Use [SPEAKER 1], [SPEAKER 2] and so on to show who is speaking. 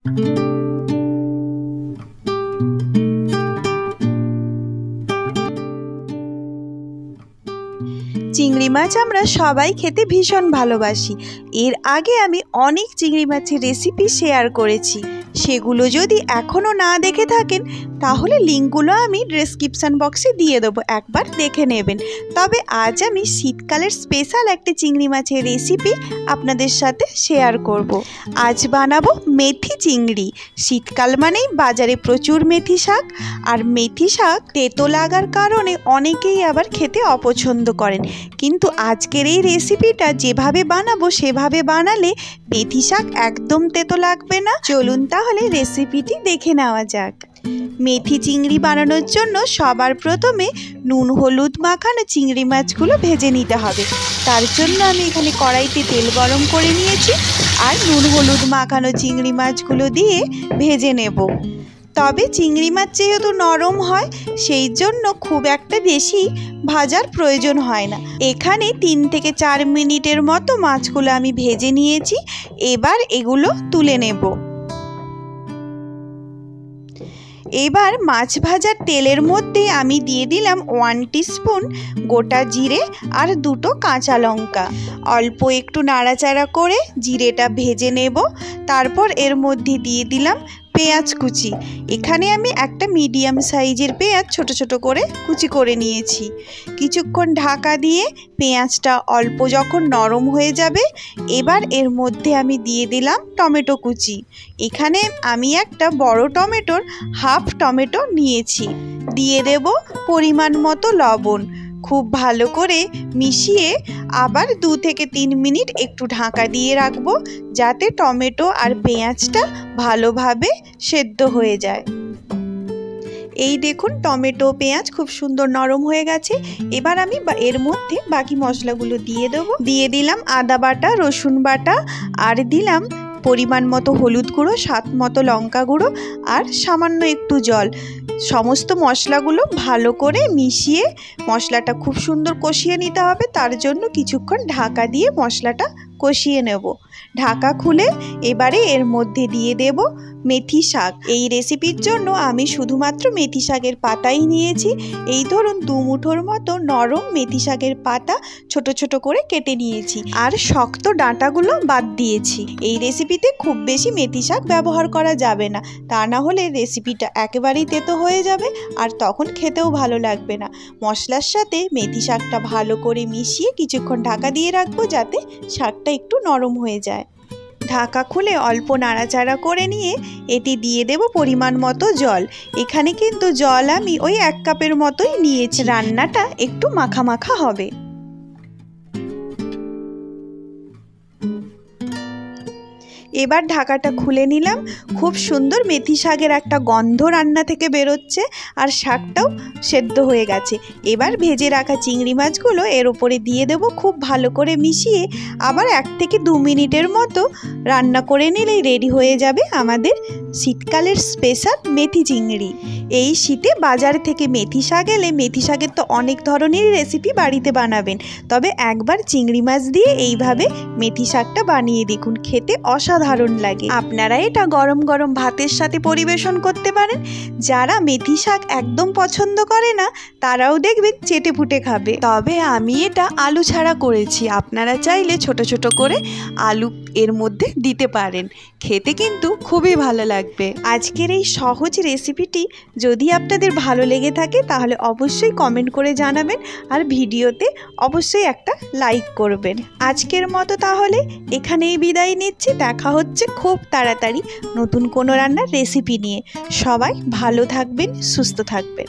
[SPEAKER 1] চিংড়ি মাছ আমরা সবাই খেতে ভীষণ ভালোবাসি। এর আগে আমি অনেক চিংড়ি মাছের রেসিপি শেয়ার করেছি, সেগুলো যদি এখনও না দেখে থাকেন তাহলে লিঙ্কগুলো আমি ডেসক্রিপশান বক্সে দিয়ে দেবো, একবার দেখে নেবেন। তবে আজ আমি শীতকালের স্পেশাল একটা চিংড়ি মাছের রেসিপি আপনাদের সাথে শেয়ার করব। আজ বানাবো মেথি চিংড়ি। শীতকাল মানেই বাজারে প্রচুর মেথি শাক, আর মেথি শাক তেতো লাগার কারণে অনেকেই আবার খেতে অপছন্দ করেন, কিন্তু আজকের এই রেসিপিটা যেভাবে বানাবো সেভাবে বানালে মেথি শাক একদম তেতো লাগবে না। চলুন তাহলে রেসিপিটি দেখে নেওয়া যাক। মেথি চিংড়ি বানানোর জন্য সবার প্রথমে নুন হলুদ মাখানো চিংড়ি মাছগুলো ভেজে নিতে হবে। তার জন্য আমি এখানে কড়াইতে তেল গরম করে নিয়েছি, আর নুন হলুদ মাখানো চিংড়ি মাছগুলো দিয়ে ভেজে নেব। তবে চিংড়ি মাছ যেহেতু নরম হয়, সেই জন্য খুব একটা বেশি ভাজার প্রয়োজন হয় না। এখানে 3 থেকে 4 মিনিটের মতো মাছগুলো আমি ভেজে নিয়েছি। এবার এগুলো তুলে নেব। এবার মাছ ভাজার তেলের মধ্যে আমি দিয়ে দিলাম 1 টিস্পুন গোটা জিরে আর 2টো কাঁচা লঙ্কা। অল্প একটু নাড়াচাড়া করে জিরেটা ভেজে নেব। তারপর এর মধ্যে দিয়ে দিলাম পেঁয়াজ কুচি। এখানে আমি একটা মিডিয়াম সাইজের পেঁয়াজ ছোট ছোট করে কুচি করে নিয়েছি। কিছুক্ষণ ঢাকা দিয়ে পেঁয়াজটা অল্প যখন নরম হয়ে যাবে, এবার এর মধ্যে আমি দিয়ে দিলাম টমেটো কুচি। এখানে আমি একটা বড় টমেটোর হাফ টমেটো নিয়েছি। দিয়ে দেব পরিমাণ মতো লবণ। খুব ভালো করে মিশিয়ে আবার 2 থেকে 3 মিনিট একটু ঢাকা দিয়ে রাখবো, যাতে টমেটো আর পেঁয়াজটা ভালোভাবে সেদ্ধ হয়ে যায়। এই দেখুন টমেটো পেঁয়াজ খুব সুন্দর নরম হয়ে গেছে। এবার আমি এর মধ্যে বাকি মশলাগুলো দিয়ে দেবো। দিয়ে দিলাম আদা বাটা, রসুন বাটা, আর দিলাম পরিমাণ মতো হলুদ গুঁড়ো, স্বাদ মতো লঙ্কা গুঁড়ো, আর সামান্য একটু জল। সমস্ত মশলাগুলো ভালো করে মিশিয়ে মশলাটা খুব সুন্দর কষিয়ে নিতে হবে। তার জন্য কিছুক্ষণ ঢাকা দিয়ে মশলাটা কষিয়ে নেব। ঢাকা খুলে এবারে এর মধ্যে দিয়ে দেব মেথি শাক। এই রেসিপির জন্য আমি শুধুমাত্র মেথি শাকের পাতাই নিয়েছি। এই ধরুন 2 মুঠোর মতো নরম মেথি শাকের পাতা ছোট ছোট করে কেটে নিয়েছি, আর শক্ত ডাঁটাগুলো বাদ দিয়েছি। এই রেসিপিতে খুব বেশি মেথি শাক ব্যবহার করা যাবে না, তা না হলে রেসিপিটা একেবারেই তেতো হয়ে যাবে, আর তখন খেতেও ভালো লাগবে না। মশলার সাথে মেথি শাকটা ভালো করে মিশিয়ে কিছুক্ষণ ঢাকা দিয়ে রাখবো, যাতে শাকটা একটু নরম হয়ে যায়। ঢাকা খুলে অল্প নাড়াচাড়া করে নিয়ে এতে দিয়ে দেব পরিমাণ মতো জল। এখানে কিন্তু জল আমি ওই 1 কাপের মতোই নিয়েছি। রান্নাটা একটু মাখা মাখা হবে। এবার ঢাকাটা খুলে নিলাম। খুব সুন্দর মেথি শাকের একটা গন্ধ রান্না থেকে বেরোচ্ছে, আর শাকটাও সেদ্ধ হয়ে গেছে। এবার ভেজে রাখা চিংড়ি মাছগুলো এর উপরে দিয়ে দেব। খুব ভালো করে মিশিয়ে আবার 1 থেকে 2 মিনিটের মতো রান্না করে নিলেই রেডি হয়ে যাবে আমাদের শীতকালের স্পেশাল মেথি চিংড়ি। এই শীতে বাজার থেকে মেথি শাক এলে, মেথি শাকের তো অনেক ধরনের রেসিপি বাড়িতে বানাবেন, তবে একবার চিংড়ি মাছ দিয়ে এইভাবে মেথি শাকটা বানিয়ে দেখুন, খেতে অসাধারণ লাগে। আপনারা এটা গরম গরম ভাতের সাথে পরিবেশন করতে পারেন। যারা মেথি শাক একদম পছন্দ করে না, তারাও দেখবেন চেটে পুটে খাবে। তবে আমি এটা আলু ছাড়া করেছি, আপনারা চাইলে ছোট ছোট করে আলু এর মধ্যে দিতে পারেন। খেতে কিন্তু খুবই ভালো লাগবে। আজকের এই সহজ রেসিপিটি যদি আপনাদের ভালো লেগে থাকে তাহলে অবশ্যই কমেন্ট করে জানাবেন, আর ভিডিওতে অবশ্যই একটা লাইক করবেন। আজকের মতো তাহলে এখানেই বিদায় নিচ্ছি। দেখা হচ্ছে খুব তাড়াতাড়ি নতুন কোনো রান্নার রেসিপি নিয়ে। সবাই ভালো থাকবেন, সুস্থ থাকবেন।